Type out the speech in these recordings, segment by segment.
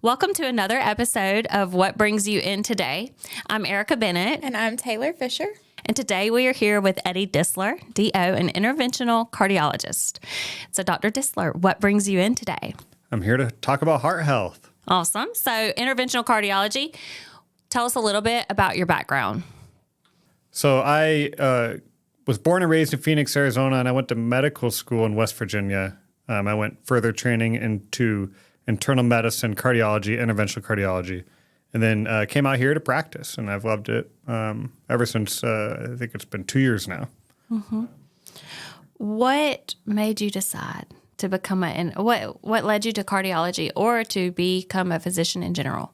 Welcome to another episode of What Brings You In Today. I'm Erica Bennett. And I'm Taylor Fisher. And today we are here with Eddie Distler, DO, an interventional cardiologist. So Dr. Distler, what brings you in today? I'm here to talk about heart health. Awesome. So interventional cardiology, tell us a little bit about your background. So I was born and raised in Phoenix, Arizona, and I went to medical school in West Virginia. I went further training into internal medicine, cardiology, interventional cardiology, and then came out here to practice, and I've loved it ever since. I think it's been 2 years now. Mm-hmm. What made you decide to become what led you to cardiology or to become a physician in general?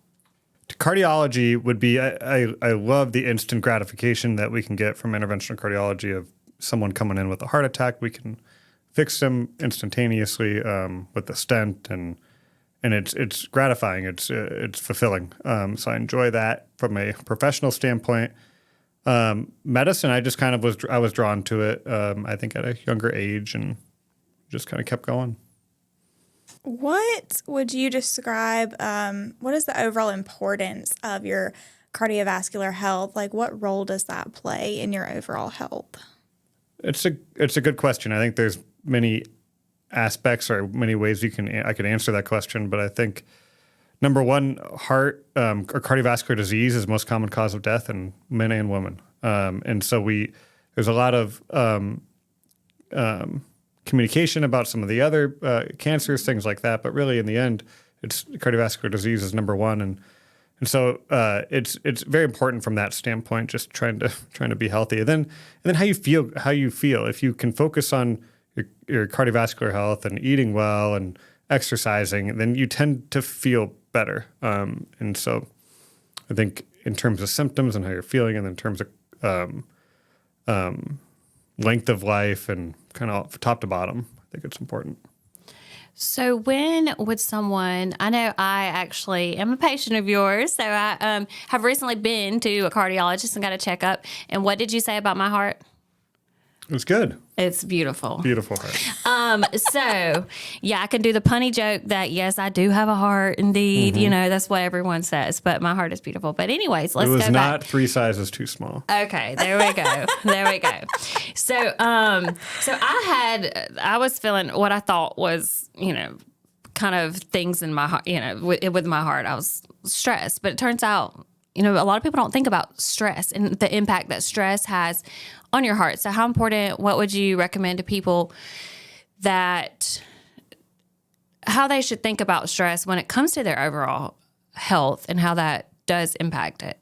Cardiology would be, I love the instant gratification that we can get from interventional cardiology of someone coming in with a heart attack. We can fix them instantaneously with a stent, and it's gratifying. It's fulfilling. So I enjoy that from a professional standpoint. Medicine, I just kind of I was drawn to it. I think at a younger age, and just kind of kept going. What would you describe? What is the overall importance of your cardiovascular health? Like, what role does that play in your overall health? It's a good question. I think there's many aspects or many ways I could answer that question, but I think number one, heart or cardiovascular disease is the most common cause of death in men and women, and so there's a lot of communication about some of the other cancers, things like that, but really in the end, it's cardiovascular disease is number one, and so it's very important from that standpoint. Just trying to be healthy, and then how you feel. If you can focus on your cardiovascular health and eating well and exercising, then you tend to feel better. And so I think in terms of symptoms and how you're feeling, and in terms of length of life and kind of top to bottom, I think it's important. So when would someone, I know I actually am a patient of yours, so I have recently been to a cardiologist and got a checkup. And what did you say about my heart? It was good. It's beautiful. Beautiful heart. So, yeah, I can do the punny joke that, yes, I do have a heart, indeed. Mm-hmm. You know, that's what everyone says. But my heart is beautiful. But anyways, let's go back. It was not 3 sizes too small. Okay, there we go. There we go. So, I was feeling what I thought was, kind of things in my heart, with my heart. I was stressed. But it turns out, a lot of people don't think about stress and the impact that stress has on your heart. So how important, what would you recommend to people how they should think about stress when it comes to their overall health and how that does impact it?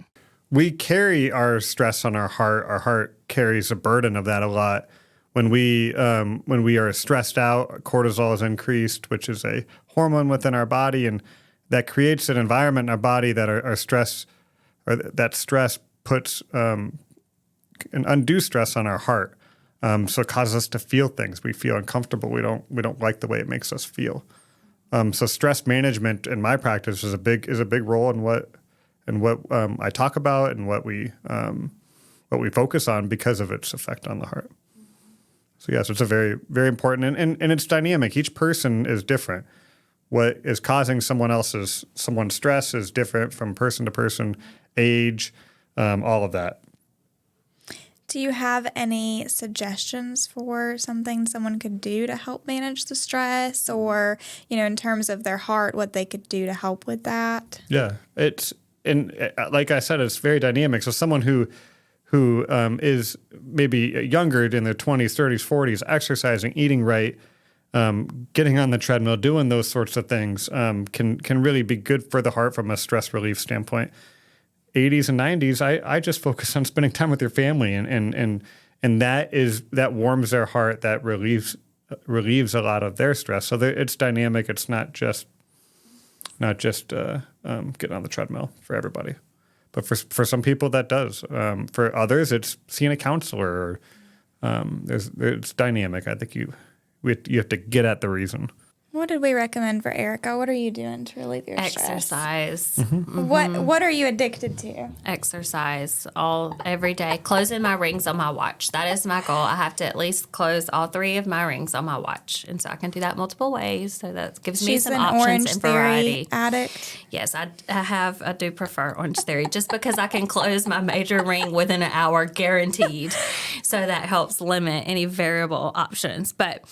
We carry our stress on our heart. Our heart carries a burden of that a lot. When we are stressed out, cortisol is increased, which is a hormone within our body, and that creates an environment in our body that our stress, or that stress puts an undue stress on our heart. So it causes us to feel things. We feel uncomfortable. We don't like the way it makes us feel. So stress management in my practice is a big role in what I talk about and what we focus on because of its effect on the heart. So yes, it's a very, very important, and it's dynamic. Each person is different. What is causing someone's stress is different from person to person, age, all of that. Do you have any suggestions for something someone could do to help manage the stress, or, in terms of their heart, what they could do to help with that? Yeah, like I said, it's very dynamic. So someone who is maybe younger, in their 20s, 30s, 40s, exercising, eating right, getting on the treadmill, doing those sorts of things can really be good for the heart from a stress relief standpoint. 80s and 90s, I just focus on spending time with your family, and that warms their heart, that relieves a lot of their stress. So it's dynamic. It's not just getting on the treadmill for everybody, but for some people that does. For others, it's seeing a counselor. It's dynamic. I think you have to get at the reason. what did we recommend for Erica? What are you doing to relieve your stress? Exercise. What are you addicted to? Exercise every day. Closing my rings on my watch. That is my goal. I have to at least close all 3 of my rings on my watch. And so I can do that multiple ways. So that gives me some options and variety. Addict. Yes, I do prefer Orange Theory just because I can close my major ring within an hour guaranteed. So that helps limit any variable options. But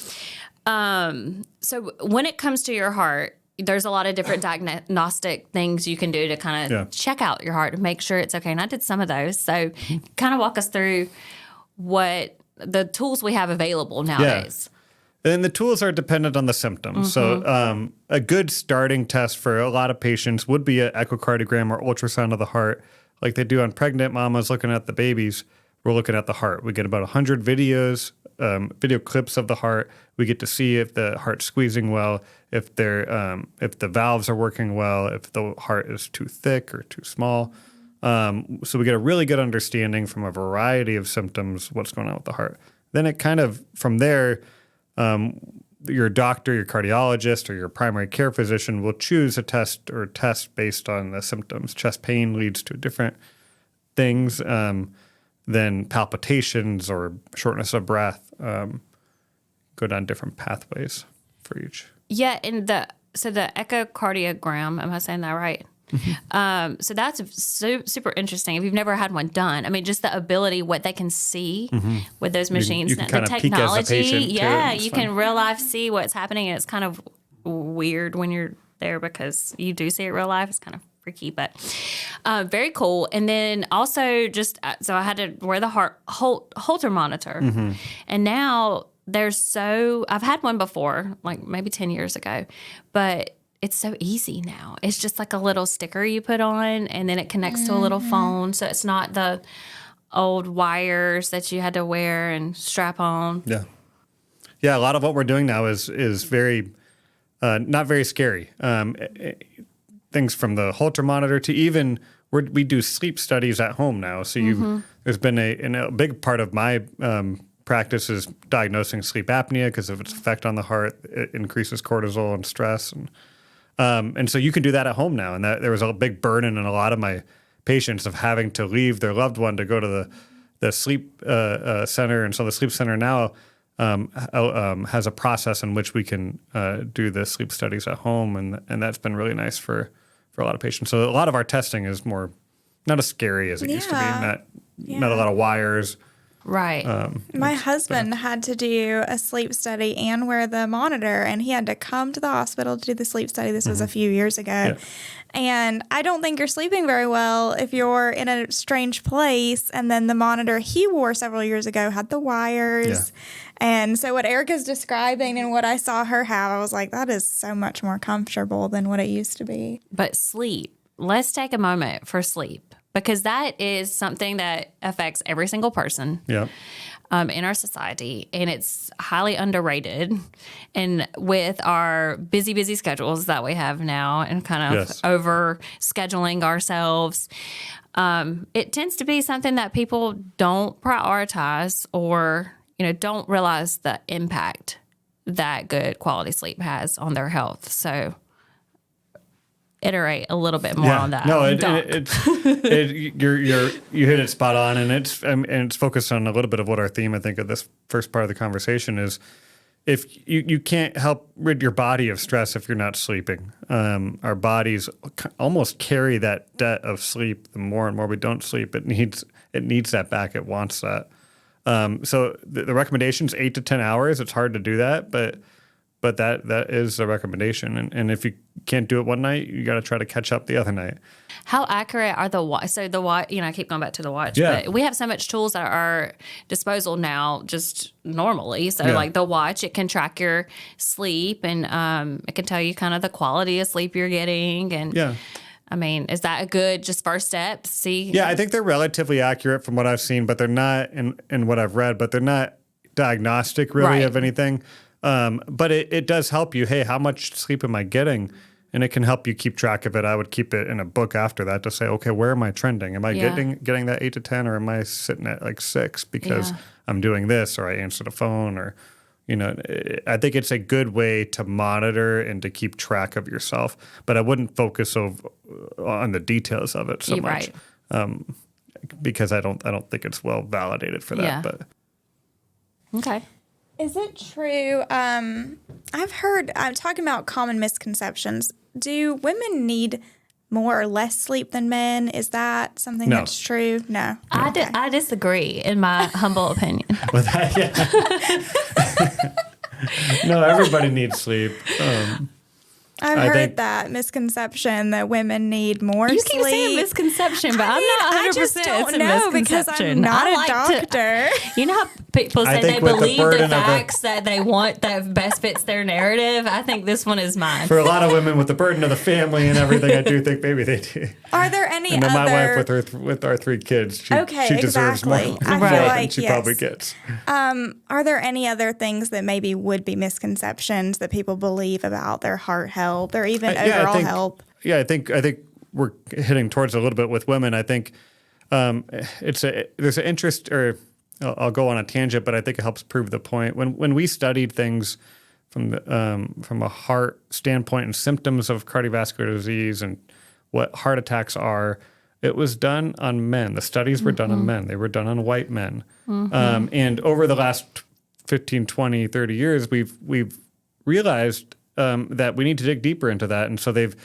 so when it comes to your heart, there's a lot of different diagnostic things you can do to kind of check out your heart and make sure it's okay. And I did some of those. So kind of walk us through what the tools we have available nowadays. And the tools are dependent on the symptoms. So a good starting test for a lot of patients would be an echocardiogram or ultrasound of the heart, like they do on pregnant mamas looking at the babies. We're looking at the heart. We get about 100 videos, video clips of the heart. We get to see if the heart's squeezing well, if the valves are working well, if the heart is too thick or too small. So we get a really good understanding from a variety of symptoms what's going on with the heart. Then it kind of, from there, your doctor, your cardiologist, or your primary care physician will choose a test or tests based on the symptoms. Chest pain leads to different things than palpitations or shortness of breath. Go down different pathways for each. Yeah, so the echocardiogram, am I saying that right? So that's super interesting. If you've never had one done, I mean, just the ability, what they can see with those machines, you can the kind of technology, peek as a patient too, you can real life see what's happening. And it's kind of weird when you're there because you do see it real life. It's kind of freaky, but very cool. And then also so I had to wear the Holter monitor, and now I've had one before, like maybe 10 years ago, but it's so easy now. It's just like a little sticker you put on, and then it connects to a little phone. So it's not the old wires that you had to wear and strap on. Yeah. Yeah, a lot of what we're doing now is very, not very scary. Things from the Holter monitor to even, we do sleep studies at home now. So there's been a big part of my practice is diagnosing sleep apnea because of its effect on the heart. It increases cortisol and stress. And so you can do that at home now. And there was a big burden in a lot of my patients of having to leave their loved one to go to the sleep center. And so the sleep center now has a process in which we can do the sleep studies at home. And that's been really nice for a lot of patients. So a lot of our testing is not as scary as it used to be. Not a lot of wires. Right. My husband had to do a sleep study and wear the monitor, and he had to come to the hospital to do the sleep study. This was a few years ago. Yeah. And I don't think you're sleeping very well if you're in a strange place. And then the monitor he wore several years ago had the wires. Yeah. And so what Erica's describing and what I saw her have, I was like, that is so much more comfortable than what it used to be. But sleep, let's take a moment for sleep, because that is something that affects every single person in our society, and it's highly underrated. And with our busy schedules that we have now and kind of over scheduling ourselves, it tends to be something that people don't prioritize or, don't realize the impact that good quality sleep has on their health. So iterate a little bit more on that. No, you hit it spot on, and it's focused on a little bit of what our theme, I think, of this first part of the conversation is. If you can't help rid your body of stress if you're not sleeping. Our bodies almost carry that debt of sleep. The more and more we don't sleep, it needs that back. It wants that. So the recommendation is 8 to 10 hours. It's hard to do that, but that is a recommendation. And if you can't do it one night, you got to try to catch up the other night. How accurate are the watch? So the watch, I keep going back to the watch, but we have so much tools at our disposal now just normally. So like the watch, it can track your sleep, and it can tell you kind of the quality of sleep you're getting. And I mean, is that a good just first step? See? Yeah, I think they're relatively accurate from what I've seen, but they're not in what I've read, but they're not diagnostic really of anything. But it does help you. Hey, how much sleep am I getting? And it can help you keep track of it. I would keep it in a book after that to say, okay, where am I trending? Am I getting that 8 to 10, or am I sitting at like 6 because I'm doing this, or I answered a phone, or I think it's a good way to monitor and to keep track of yourself, but I wouldn't focus on the details of it so much, because I don't think it's well validated for that. Yeah. But Okay. Is it true? I've heard, I'm talking about common misconceptions. Do women need more or less sleep than men? Is that something No. that's true? No. I disagree, in my humble opinion. with that, no, everybody needs sleep. I've I heard think- that misconception that women need more You sleep. keep saying misconception, but I mean, I'm not 100%. I just don't it's a know because misconception. I'm not I a like doctor. You know how people I say they think with the believe burden the of facts that they want that best fits their narrative? I think this one is mine. For a lot of women with the burden of the family and everything, I do think maybe they do. Are there any And then other? my wife with our 3 kids, she deserves more, exactly. I more feel than like, she yes. probably gets. Are there any other things that maybe would be misconceptions that people believe about their heart health or even overall health? Yeah, I think we're hitting towards a little bit with women. I think there's an interest, or I'll go on a tangent, but I think it helps prove the point. When we studied things from a heart standpoint and symptoms of cardiovascular disease and what heart attacks are, it was done on men. The studies were done on men. They were done on white men. And over the last 15, 20, 30 years, we've realized that we need to dig deeper into that. And so they've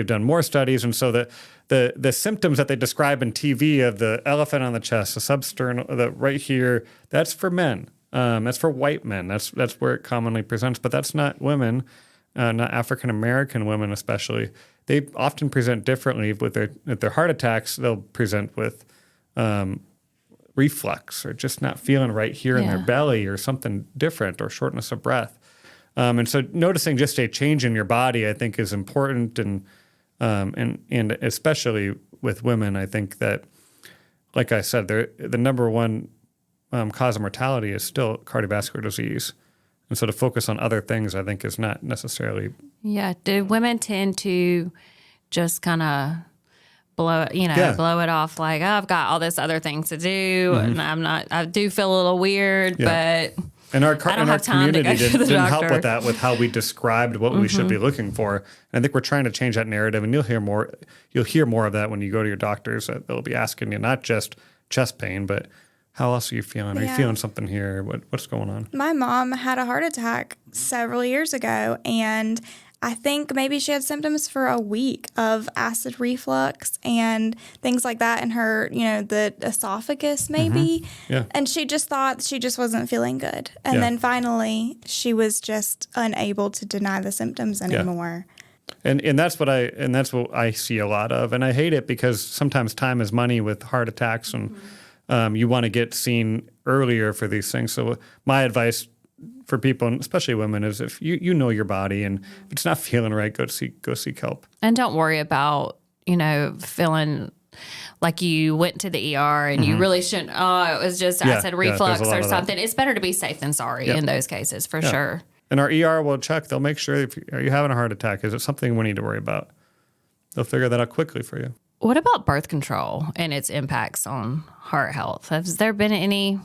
done more studies. And so the symptoms that they describe in TV of the elephant on the chest, the substernal, the right here, that's for men. That's for white men. That's where it commonly presents. But that's not women, not African American women especially. They often present differently with their heart attacks. They'll present with reflux or just not feeling right here in their belly or something different, or shortness of breath. And so noticing just a change in your body, I think, is important, and especially with women, I think that, like I said, the number one cause of mortality is still cardiovascular disease. And so to focus on other things, I think, is not necessarily. Yeah. Do women tend to just kind of blow it off like, oh, I've got all this other things to do, and I do feel a little weird, but And our I don't have time to community go to the didn't help doctor. with that, with how we described what we should be looking for. And I think we're trying to change that narrative, and you'll hear more of that when you go to your doctors. That they'll be asking you not just chest pain, but how else are you feeling? Are you feeling something here? What's going on? My mom had a heart attack several years ago, and I think maybe she had symptoms for a week of acid reflux and things like that in her, the esophagus maybe. Yeah. And she just thought she just wasn't feeling good. And then finally she was just unable to deny the symptoms anymore. And that's what I see a lot of. And I hate it because sometimes time is money with heart attacks, and you want to get seen earlier for these things. So my advice for people, and especially women, is if you know your body, and if it's not feeling right, go seek help. And don't worry about, feeling like you went to the ER and you really shouldn't. Oh, it was just acid reflux there's a lot or of that. something. It's better to be safe than sorry in those cases, for sure. And our ER will check. They'll make sure, are you having a heart attack? Is it something we need to worry about? They'll figure that out quickly for you. What about birth control and its impacts on heart health? Has there been any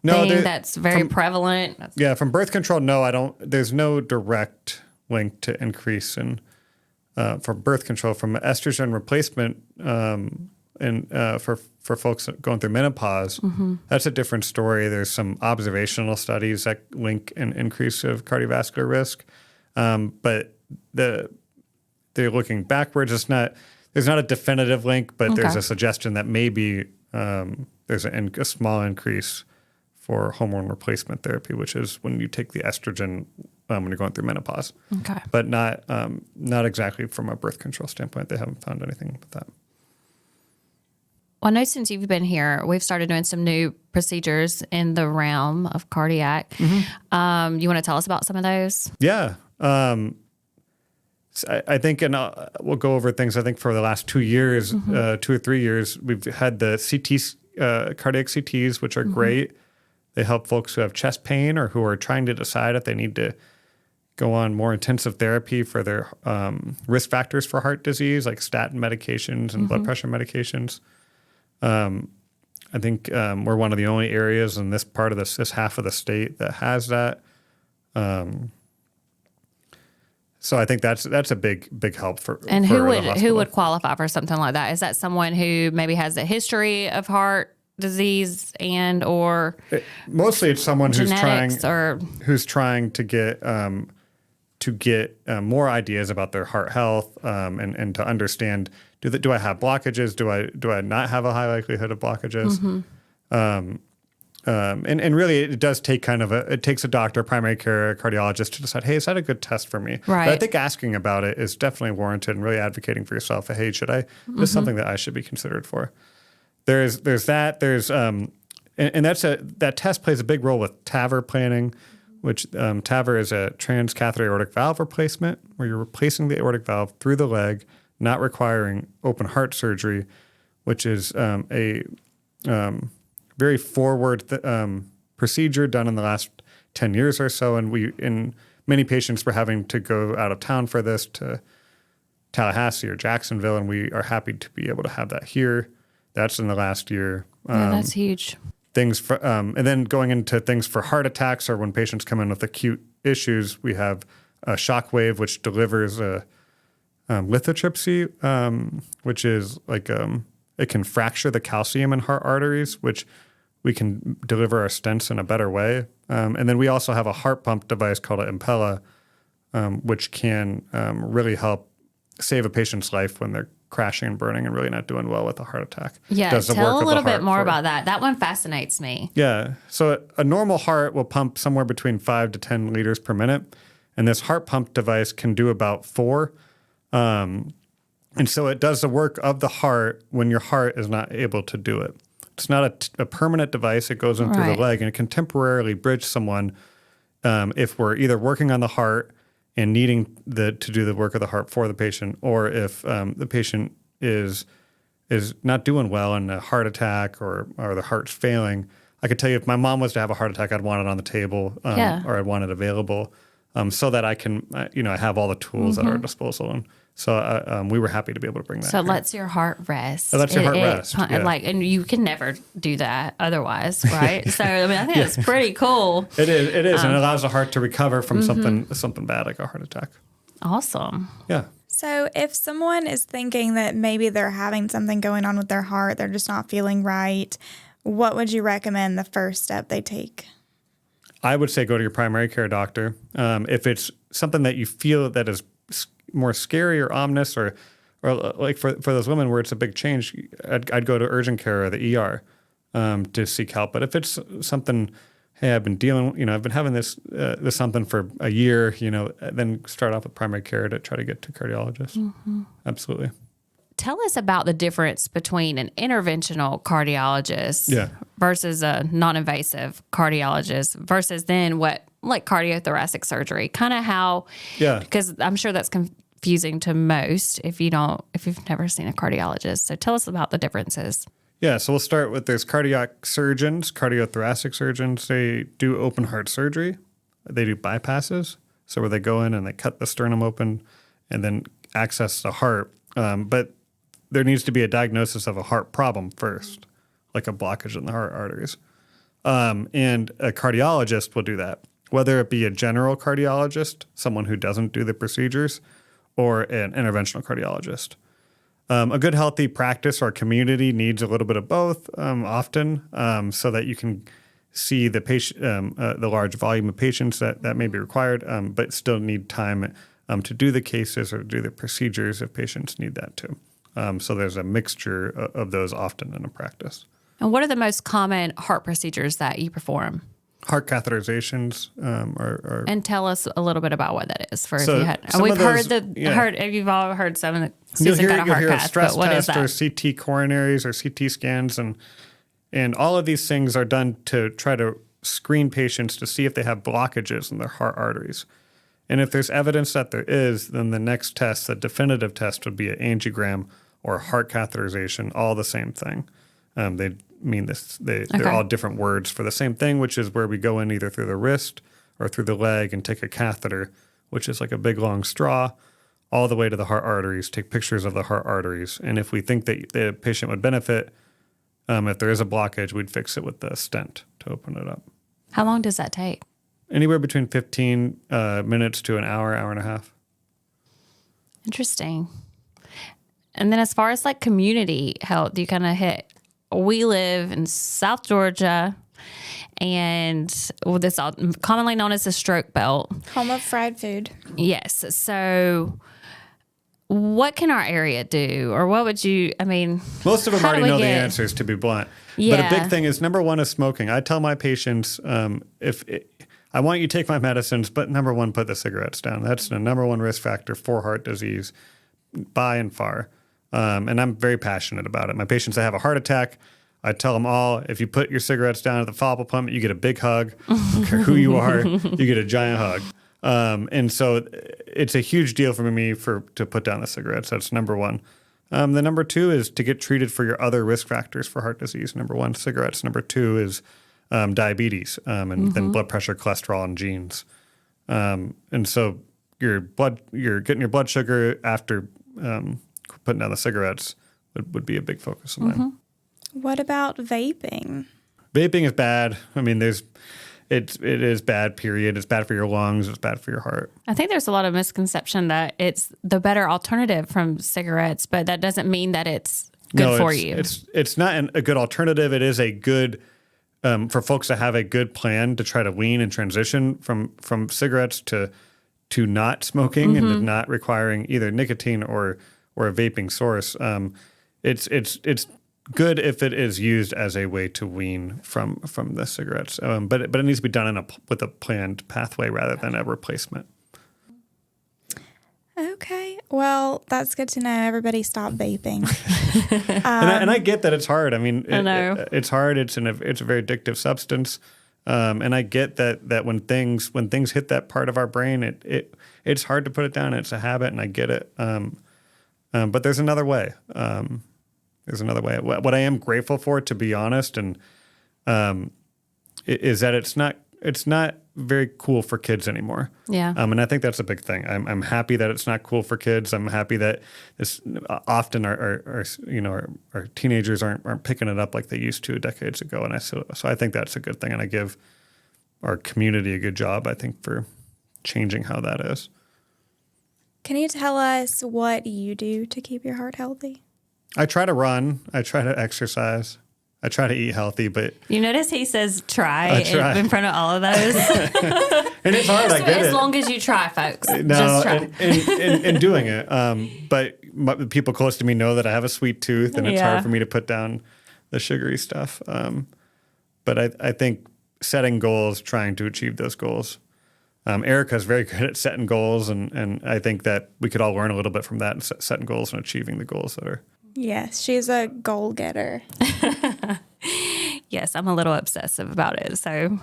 that's very prevalent? Yeah, from birth control, no, I don't. There's no direct link to increase in for birth control. From estrogen replacement, and for folks going through menopause, that's a different story. There's some observational studies that link an increase of cardiovascular risk, but they're looking backwards. There's not a definitive link, but there's a suggestion that maybe there's a small increase for hormone replacement therapy, which is when you take the estrogen when you're going through menopause. Okay. But not exactly from a birth control standpoint. They haven't found anything with that. Well, I know since you've been here, we've started doing some new procedures in the realm of cardiac. You want to tell us about some of those? Yeah. I think, and we'll go over things, I think for the last 2 years, 2 or 3 years, we've had the cardiac CTs, which are great. They help folks who have chest pain or who are trying to decide if they need to go on more intensive therapy for their risk factors for heart disease, like statin medications and blood pressure medications. I I think we're one of the only areas in this part of this half of the state that has that. So I think that's a big help for. And for the who hospital. would qualify for something like that? Is that someone who maybe has a history of heart disease and or Mostly it's someone genetics who's trying to get more ideas about their heart health and to understand do I have blockages? Do I not have a high likelihood of blockages? And really, it does take it takes a doctor, primary care, a cardiologist to decide, hey, is that a good test for me? Right. But I think asking about it is definitely warranted and really advocating for yourself. Hey, this is something that I should be considered for. There's that. And that test plays a big role with TAVR planning, which TAVR is a transcatheter aortic valve replacement, where you're replacing the aortic valve through the leg, not requiring open heart surgery, which is a very forward procedure done in the last 10 years or so. And many patients were having to go out of town for this to Tallahassee or Jacksonville, and we are happy to be able to have that here. That's in the last year. yeah, that's huge. Things for, and then going into things for heart attacks or when patients come in with acute issues, we have a shock wave, which delivers a lithotripsy, which is like it can fracture the calcium in heart arteries, which we can deliver our stents in a better way. And then we also have a heart pump device called an Impella, which can really help save a patient's life when they're crashing and burning and really not doing well with a heart attack. Yeah, tell a little bit more about that. That one fascinates me. Yeah. So a normal heart will pump somewhere between 5 to 10 liters per minute. And this heart pump device can do about 4. And so it does the work of the heart when your heart is not able to do it. It's not a permanent device. It goes in through the leg, and it can temporarily bridge someone if we're either working on the heart and needing to do the work of the heart for the patient, or if the patient is not doing well in a heart attack or the heart's failing. I could tell you if my mom was to have a heart attack, I'd want it on the table or I'd want it available so that I can, have all the tools at our disposal. And so we were happy to be able to bring that. So it lets your heart rest. It lets your heart rest. Yeah. And you can never do that otherwise, right? So I mean, I think it's pretty cool. It is, and it allows the heart to recover from something bad like a heart attack. Awesome. Yeah. So if someone is thinking that maybe they're having something going on with their heart, they're just not feeling right, what would you recommend the first step they take? I would say go to your primary care doctor. If it's something that you feel that is more scary or ominous or like for those women where it's a big change, I'd go to urgent care or the ER to seek help. But if it's something, hey, I've been I've been having this something for a year, then start off with primary care to try to get to cardiologist. Absolutely. Tell us about the difference between an interventional cardiologist versus a non-invasive cardiologist versus then what, like cardiothoracic surgery, kind of how, because I'm sure that's confusing to most if you've never seen a cardiologist. So tell us about the differences. Yeah, so we'll start with there's cardiac surgeons, cardiothoracic surgeons. They do open heart surgery. They do bypasses, so where they go in and they cut the sternum open and then access the heart. But there needs to be a diagnosis of a heart problem first, like a blockage in the heart arteries. And a cardiologist will do that, whether it be a general cardiologist, someone who doesn't do the procedures, or an interventional cardiologist. A good healthy practice or community needs a little bit of both often so that you can see the patient, the large volume of patients that may be required, but still need time to do the cases or do the procedures if patients need that too. So there's a mixture of those often in a practice. And what are the most common heart procedures that you perform? Heart catheterizations are. And tell us a little bit about what that is. For so if you had, we've heard you've all heard some of the Susan got a heart cath, stress but what is test that? or CT coronaries or CT scans, and all of these things are done to try to screen patients to see if they have blockages in their heart arteries. And if there's evidence that there is, then the next test, the definitive test, would be an angiogram or heart catheterization, all the same thing. They mean this. They're all different words for the same thing, which is where we go in either through the wrist or through the leg and take a catheter, which is like a big long straw, all the way to the heart arteries, take pictures of the heart arteries. And if we think that the patient would benefit If there is a blockage, we'd fix it with the stent to open it up. How long does that take? Anywhere between 15 minutes to an hour, hour and a half. Interesting. And then as far as like community health, you kind of hit, we live in South Georgia, and this is commonly known as the stroke belt. Home of fried food. Yes. So what can our area do? Or what would you, I mean, most of them how do already we know the get- answers, to be blunt. Yeah. But a big thing is, number one is smoking. I tell my patients, I want you to take my medicines, but number one, put the cigarettes down. That's the number one risk factor for heart disease by and far. And I'm very passionate about it. My patients that have a heart attack, I tell them all, if you put your cigarettes down at the follow-up appointment, you get a big hug. I don't care who you are, you get a giant hug. And so it's a huge deal for me to put down the cigarettes. That's number one. The number two is to get treated for your other risk factors for heart disease. Number one, cigarettes. Number two is diabetes, and then blood pressure, cholesterol, and genes. And so you're getting your blood sugar after putting down the cigarettes would be a big focus of mine. What about vaping? Vaping is bad. I mean, it is bad, period. It's bad for your lungs. It's bad for your heart. I think there's a lot of misconception that it's the better alternative from cigarettes, but that doesn't mean that it's good for you. It's not a good alternative. It is a good for folks to have a good plan to try to wean and transition from cigarettes to not smoking and to not requiring either nicotine or a vaping source. It's good if it is used as a way to wean from the cigarettes, but it needs to be done with a planned pathway rather than a replacement. Okay. Well, that's good to know. Everybody stop vaping. And I get that it's hard. I mean, I know. It's hard. It's a very addictive substance. And I get that when things hit that part of our brain, it's hard to put it down. It's a habit, and I get it. But there's another way. There's another way. What I am grateful for, to be honest, and is that it's not very cool for kids anymore. Yeah. And I think that's a big thing. I'm happy that it's not cool for kids. I'm happy that this often our teenagers aren't picking it up like they used to decades ago. And so I think that's a good thing. And I give our community a good job, I think, for changing how that is. Can you tell us what you do to keep your heart healthy? I try to run. I try to exercise. I try to eat healthy, but You notice he says try I try. in front of all of those. and it's hard. I get As it. long as you try, folks. No, Just try. and doing it. But the people close to me know that I have a sweet tooth, and it's Yeah. hard for me to put down the sugary stuff. But I think setting goals, trying to achieve those goals. Erica's very good at setting goals, and I think that we could all learn a little bit from that, and setting goals and achieving the goals that are. Yes, she's a goal getter. Yes, I'm a little obsessive about it. So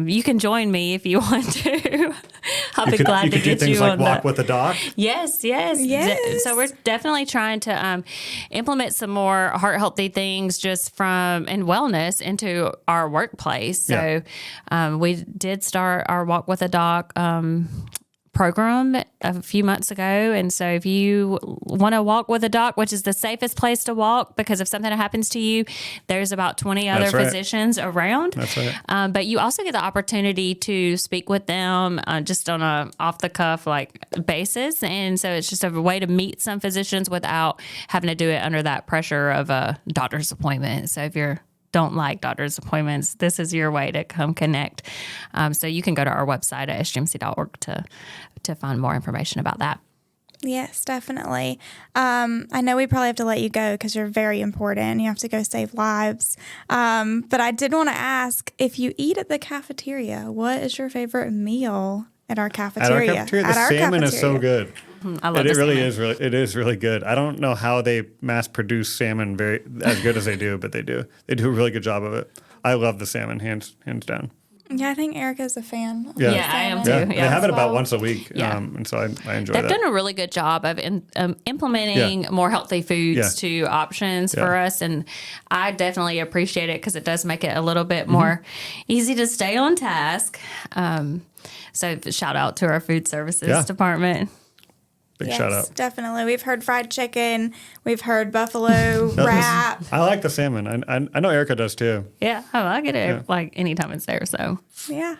you can join me if you want to. I'll be glad you to could do get things you like on walk the. with a doc. Yes. Yes. So we're definitely trying to implement some more heart healthy things and wellness into our workplace. So we did start our walk with a doc program a few months ago. And so if you want to walk with a doc, which is the safest place to walk, because if something happens to you, there's about 20 other That's right. physicians around. That's right. But you also get the opportunity to speak with them just on a off the cuff basis. And so it's just a way to meet some physicians without having to do it under that pressure of a doctor's appointment. So if you're don't like doctor's appointments, this is your way to come connect. So you can go to our website at sgmc.org to find more information about that. Yes, definitely. I know we probably have to let you go because you're very important. You have to go save lives. But I did want to ask, if you eat at the cafeteria, what is your favorite meal at our cafeteria? At our cafeteria, the salmon is so good. I love It the really salmon. is. It is really good. I don't know how they mass produce salmon as good as they do, but they do. They do a really good job of it. I love the salmon, hands down. Yeah, I think Erica's a fan. Yeah. Yeah, I am Yeah, too. they Yeah. have it about Well, once a week, Yeah. and so I enjoy They've that. done a really good job of implementing more healthy foods to options for us. And I definitely appreciate it because it does make it a little bit more easy to stay on task. So shout out to our food services department. Big shout out. Definitely. We've heard fried chicken. We've heard buffalo wrap. I like the salmon. I know Erica does too. Yeah, I get it like anytime it's there. So Yeah.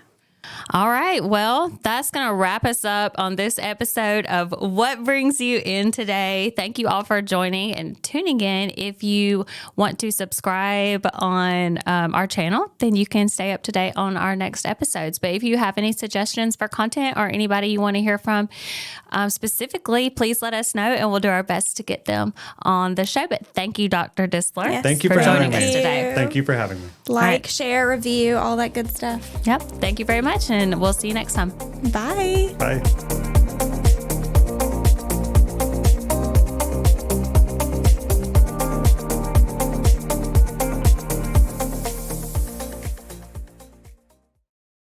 all right. Well, that's going to wrap us up on this episode of What Brings You In Today. Thank you all for joining and tuning in. If you want to subscribe on our channel, then you can stay up to date on our next episodes. But if you have any suggestions for content or anybody you want to hear from specifically, please let us know and we'll do our best to get them on the show. But thank you, Dr. Distler. Yes. Thank you for for joining having us me. today. Thank you for having me. Like, share, review, all that good stuff. Yep. Thank you very much. And we'll see you next time. Bye. Bye.